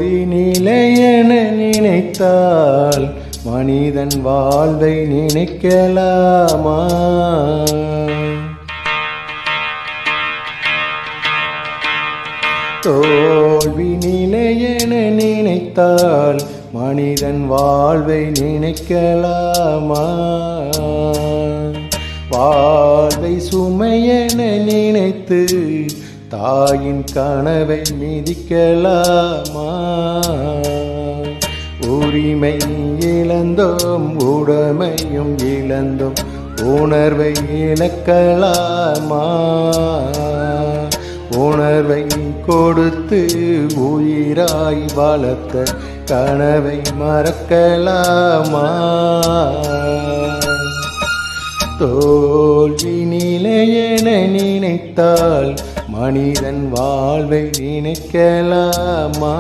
தோல்வி நிலையென நினைத்தால் மனிதன் வாழ்வை நினைக்கலாமா? தோல்வி நிலையென நினைத்தால் மனிதன் வாழ்வை நினைக்கலாமா? வாழ்வை சுமையென நினைத்து தாயின் கனவை மிதிக்கலாமா? உரிமை இழந்தோம், உடைமையும் இழந்தோம், உணர்வை இழக்கலாமா? உணர்வை கொடுத்து உயிராய் வளர்த்த கனவை மறக்கலாமா? தோல்வி நிலையென நினைத்தால் மனிதன் வாழ்வை நினைக்கலாமா?